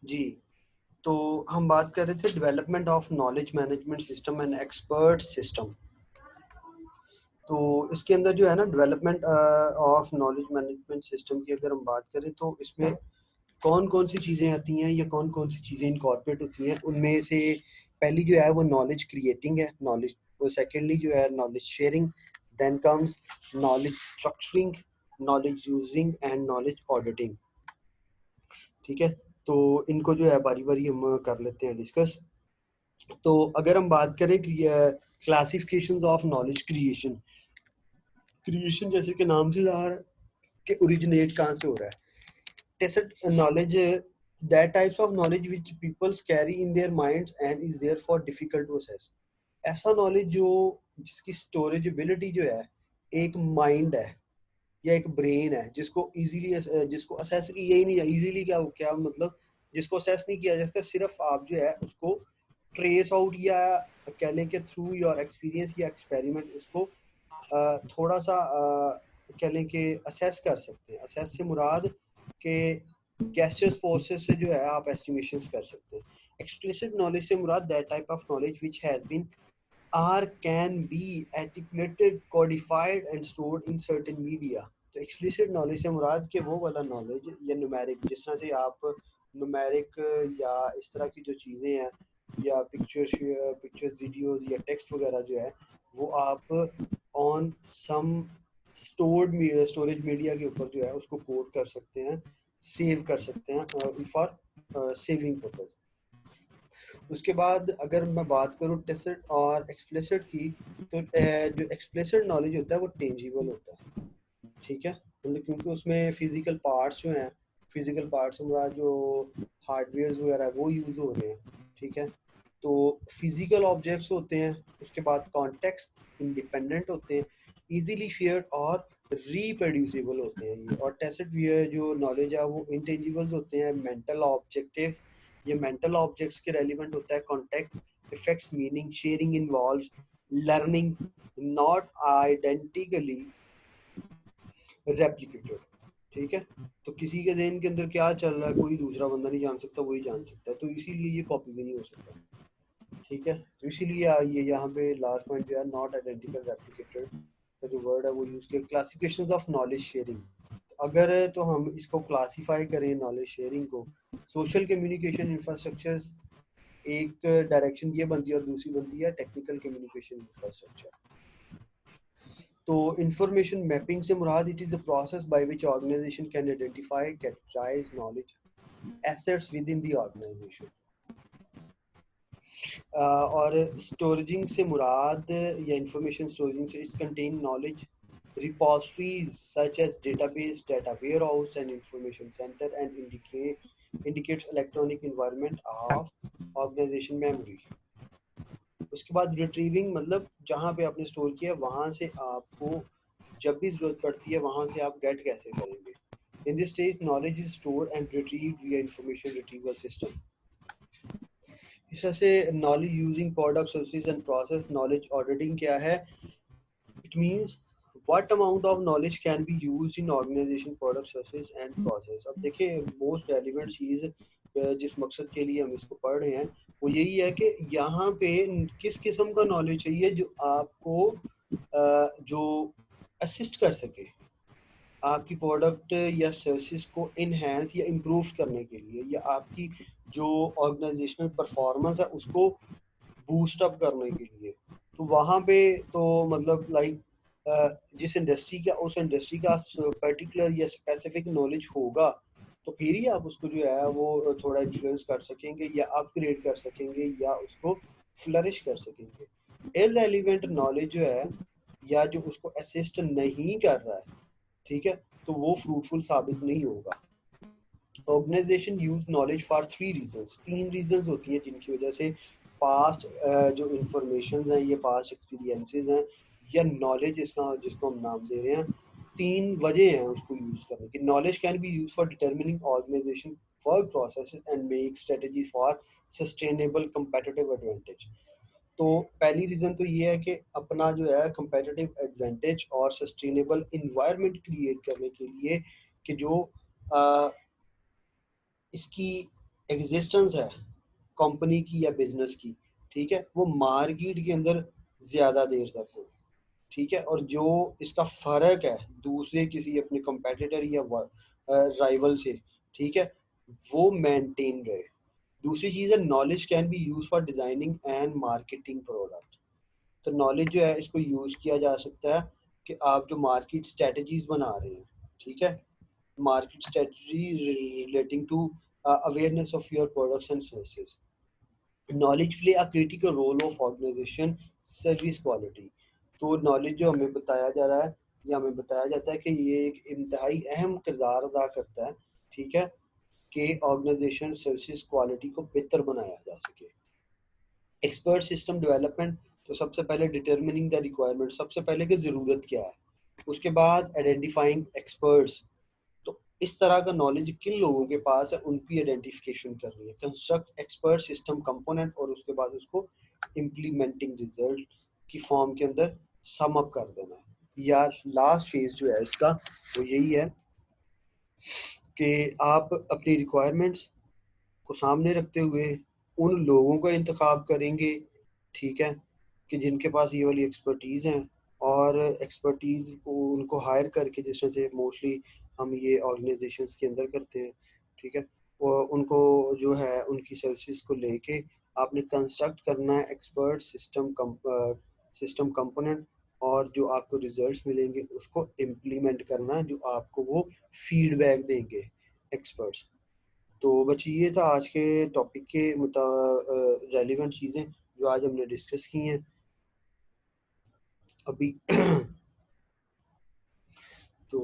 जी, तो हम बात कर रहे थे development of knowledge management system and expert system. तो इसके अंदर जो है ना development of knowledge management system की अगर हम बात करें तो इसमें कौन-कौन सी चीज़ें आती हैं या कौन-कौन सी चीज़ें इनकॉर्पोरेट होती हैं, उनमें से पहली जो है वो नॉलेज क्रिएटिंग है, नॉलेज वो सेकेंडली जो है knowledge sharing, then comes knowledge structuring, knowledge using and knowledge auditing. ठीक है, तो इनको जो है बारी-बारी हम कर लेते हैं डिस्कस। तो अगर हम बात करें कि classifications of knowledge creation, creation जैसे कि नाम से ज़ाहिर है कि ओरिजिनेट कहाँ से हो रहा है। tacit knowledge, that types of knowledge which people carry in their minds and is therefore difficult to assess। ऐसा नॉलेज जो जिसकी स्टोरेजेबिलिटी जो है एक माइंड है या एक ब्रेन है जिसको इजीली जिसको असेस की यही नहीं है इजीली क्या क्या मतलब जिसको असेस नहीं किया जा सकता, सिर्फ आप जो है उसको ट्रेस आउट या कह लें कि थ्रू योर एक्सपीरियंस या एक्सपेरिमेंट उसको थोड़ा सा कह लें कि असेस कर सकते हैं। असेस से मुराद के गेस्चर्स प्रोसेस से जो है आप एस्टिमेशंस कर सकते हैं। एक्सप्लिसिट नॉलेज से मुराद that type of knowledge which has been are can be articulated, codified and stored in certain media। तो एक्सप्लिसिट नॉलेज से मुराद के वो वाला नॉलेज या न्यूमेरिक, जिस तरह से आप न्यूमेरिक या इस तरह की जो चीज़ें हैं या पिक्चर्स वीडियोस या टेक्स्ट वगैरह जो है वो आप on some stored storage media के ऊपर जो है उसको कोड कर सकते हैं, सेव कर सकते हैं फॉर सेविंग पर्पज। उसके बाद अगर मैं बात करूँ टेसिट और एक्सप्लिसिट की, तो जो एक्सप्लिसिट नॉलेज होता है वो टेंजिबल होता है। ठीक है, मतलब क्योंकि उसमें फिजिकल पार्ट्स जो हैं, फिजिकल पार्ट्स हमारा जो हार्डवेयर वगैरह है वो यूज़ हो रहे हैं। ठीक है, तो फिजिकल ऑब्जेक्ट्स होते हैं। उसके बाद कॉन्टेक्स्ट इंडिपेंडेंट होते हैं, इजीली शेयर्ड और रिप्रोड्यूसिबल होते हैं ये। और टेसिट जो नॉलेज है वो इंटेंजिबल्स होते हैं, मेंटल ऑब्जेक्टिव्स। ये मेंटल ऑब्जेक्ट्स के रेलिवेंट होता है contact effects meaning sharing involves learning, not identically replicated. ठीक है, तो किसी के ज़हन के अंदर क्या चल रहा है कोई दूसरा बंदा नहीं जान सकता, वही जान सकता है, तो इसीलिए ये कॉपी भी नहीं हो सकता। ठीक है, तो इसीलिए ये यहाँ पे लास्ट पॉइंट जो है नॉट आइडेंटिकल रेप्लिकेटेड का जो वर्ड है वो यूज़ किया। क्लासिफिकेशंस ऑफ नॉलेज शेयरिंग, अगर तो हम इसको क्लासीफाई करें नॉलेज शेयरिंग को, सोशल कम्युनिकेशन इंफ्रास्ट्रक्चर्स एक डायरेक्शन ये बनती है और दूसरी बनती है टेक्निकल कम्युनिकेशन इंफ्रास्ट्रक्चर। तो इंफॉर्मेशन मैपिंग से मुराद it is the process by which organisation can identify categorise knowledge assets within the organisation. और स्टोरेजिंग से मुराद या इंफॉर्मेशन स्टोरेजिंग से it contain knowledge repositories such as database, data warehouse and information center and indicates electronic environment of organization memory। उसके बाद retrieving मतलब जहाँ पे आपने स्टोर किया वहाँ से आपको जब भी ज़रूरत पड़ती है वहाँ से आप गेट कैसे करेंगे। In this stage knowledge is stored and retrieved via information retrieval system. इस तरह से knowledge using product services and process knowledge auditing क्या है, it means what amount of knowledge can be used in organisation product services and process. अब देखिए most relevant चीज़ जिस मकसद के लिए हम इसको पढ़ रहे हैं वो यही है कि यहाँ पे किस किस्म का नॉलेज चाहिए जो आपको जो असिस्ट कर सके आपकी प्रोडक्ट या सर्विसेज को इनहेंस या इम्प्रूव करने के लिए, या आपकी जो ऑर्गेनाइजेशनल परफॉर्मेंस है उसको बूस्ट अप करने के लिए। तो वहाँ पे तो मतलब लाइक जिस इंडस्ट्री का उस इंडस्ट्री का पर्टिकुलर या स्पेसिफिक नॉलेज होगा तो फिर ही आप उसको जो है वो थोड़ा इन्फ्लुएंस कर सकेंगे या अपग्रेड कर सकेंगे या उसको फ्लरिश कर सकेंगे। इररेलेवेंट नॉलेज जो है या जो उसको असिस्ट नहीं कर रहा है, ठीक है, तो वो फ्रूटफुल साबित नहीं होगा। Organisation use knowledge for three reasons, तीन रीजंस होती हैं जिनकी वजह से पास्ट जो इंफॉर्मेशन है ये पास्ट एक्सपीरियंसेस हैं या नॉलेज इसका जिसको हम नाम दे रहे हैं, तीन वजह हैं उसको यूज करने की। Knowledge can be use for determining organisation work process and make strategy for sustainable competitive advantage. तो पहली रीज़न तो ये है कि अपना जो है कंपेटिटिव एडवांटेज और सस्टेनेबल इन्वायरमेंट क्रिएट करने के लिए कि जो इसकी एग्जिस्टेंस है कंपनी की या बिजनेस की, ठीक है, वो मार्केट के अंदर ज़्यादा देर तक हो, ठीक है, और जो इसका फ़र्क है दूसरे किसी अपने कंपेटिटर या राइवल से, ठीक है, वो मेंटेन रहे। दूसरी चीज़ है knowledge can be use for designing and marketing product. तो नॉलेज जो है इसको यूज़ किया जा सकता है कि आप जो मार्केट स्ट्रेटजीज बना रहे हैं, ठीक है, market strategy relating to awareness of your products and services. Knowledge play a critical role of organisation service quality. तो नॉलेज जो हमें बताया जा रहा है या हमें बताया जाता है कि ये एक इंतहाई अहम किरदार अदा करता है, ठीक है, कि ऑर्गेनाइजेशन सर्विसेज क्वालिटी को बेहतर बनाया जा सके। एक्सपर्ट सिस्टम डेवलपमेंट, तो सबसे पहले डिटर्मिनिंग द रिक्वायरमेंट, सबसे पहले की ज़रूरत क्या है, उसके बाद आइडेंटिफाइंग एक्सपर्ट्स, तो इस तरह का नॉलेज किन लोगों के पास है उनकी आइडेंटिफिकेशन करनी है, कंस्ट्रक्ट एक्सपर्ट सिस्टम कंपोनेंट, और उसके बाद उसको इम्प्लीमेंटिंग रिजल्ट की फॉर्म के अंदर सम अप कर देना है। या लास्ट फेज जो है इसका वो यही है कि आप अपनी रिक्वायरमेंट्स को सामने रखते हुए उन लोगों का इंतखाब करेंगे, ठीक है, कि जिनके पास ये वाली एक्सपर्टीज़ हैं, और एक्सपर्टीज़ को उनको हायर करके, जिस तरह से मोस्टली हम ये ऑर्गेनाइजेशंस के अंदर करते हैं, ठीक है, वो उनको जो है उनकी सर्विसेज को लेके आपने कंस्ट्रक्ट करना है एक्सपर्ट सिस्टम कंपोनेंट, और जो आपको रिजल्ट्स मिलेंगे उसको इम्प्लीमेंट करना है, जो आपको वो फीडबैक देंगे एक्सपर्ट्स। तो बच्चे ये था आज के टॉपिक के रेलिवेंट चीज़ें जो आज हमने डिस्कस की हैं अभी। तो